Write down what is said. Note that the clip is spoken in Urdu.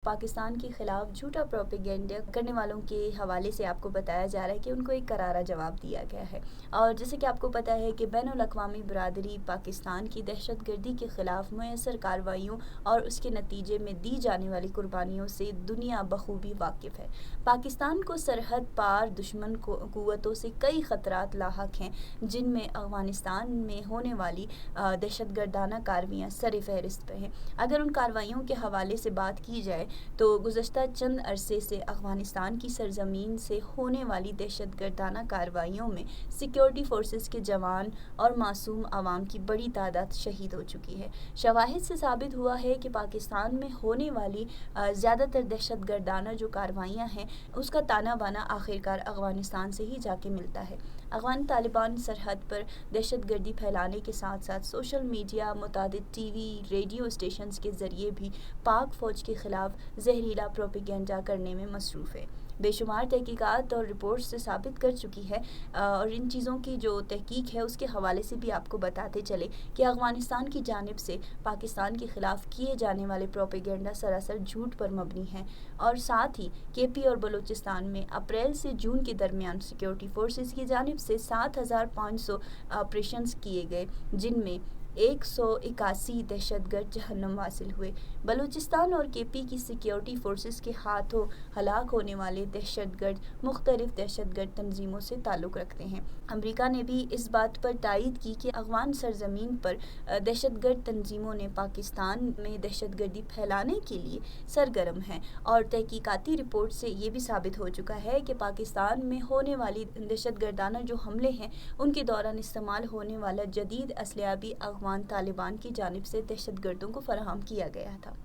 پاکستان کے خلاف جھوٹا پروپیگنڈا کرنے والوں کے حوالے سے آپ کو بتایا جا رہا ہے کہ ان کو ایک کرارا جواب دیا گیا ہے۔ اور جیسے کہ آپ کو پتہ ہے کہ بین الاقوامی برادری پاکستان کی دہشت گردی کے خلاف مؤثر کارروائیوں اور اس کے نتیجے میں دی جانے والی قربانیوں سے دنیا بخوبی واقف ہے۔ پاکستان کو سرحد پار دشمن قوتوں سے کئی خطرات لاحق ہیں، جن میں افغانستان میں ہونے والی دہشت گردانہ کارروائیاں سر فہرست پہ ہیں۔ اگر ان کارروائیوں کے حوالے سے بات کی جائے تو گزشتہ چند عرصے سے افغانستان کی سرزمین سے ہونے والی دہشت گردانہ کارروائیوں میں سیکیورٹی فورسز کے جوان اور معصوم عوام کی بڑی تعداد شہید ہو چکی ہے۔ شواہد سے ثابت ہوا ہے کہ پاکستان میں ہونے والی زیادہ تر دہشت گردانہ جو کارروائیاں ہیں، اس کا تانا بانا آخرکار افغانستان سے ہی جا کے ملتا ہے۔ افغان طالبان سرحد پر دہشت گردی پھیلانے کے ساتھ ساتھ سوشل میڈیا، متعدد ٹی وی، ریڈیو اسٹیشنز کے ذریعے بھی پاک فوج کے خلاف زہریلا پروپیگنڈا کرنے میں مصروف ہے۔ بے شمار تحقیقات اور رپورٹس سے ثابت کر چکی ہے، اور ان چیزوں کی جو تحقیق ہے اس کے حوالے سے بھی آپ کو بتاتے چلے کہ افغانستان کی جانب سے پاکستان کے خلاف کیے جانے والے پروپیگنڈا سراسر جھوٹ پر مبنی ہیں، اور ساتھ ہی کے پی اور بلوچستان میں اپریل سے جون کے درمیان سیکیورٹی فورسز کی جانب سے 7,500 آپریشنز کیے گئے، جن میں 181 دہشت گرد جہنم حاصل ہوئے۔ بلوچستان اور کے پی کی سیکیورٹی فورسز کے ہاتھوں ہلاک ہونے والے دہشت گرد مختلف دہشت گرد تنظیموں سے تعلق رکھتے ہیں۔ امریکہ نے بھی اس بات پر تائید کی کہ افغان سرزمین پر دہشت گرد تنظیموں نے پاکستان میں دہشت گردی پھیلانے کے لیے سرگرم ہیں، اور تحقیقاتی رپورٹ سے یہ بھی ثابت ہو چکا ہے کہ پاکستان میں ہونے والی دہشت گردانہ جو حملے ہیں، ان کے دوران استعمال ہونے والا جدید اسلحہ بھی افغان طالبان کی جانب سے دہشت گردوں کو فراہم کیا گیا تھا۔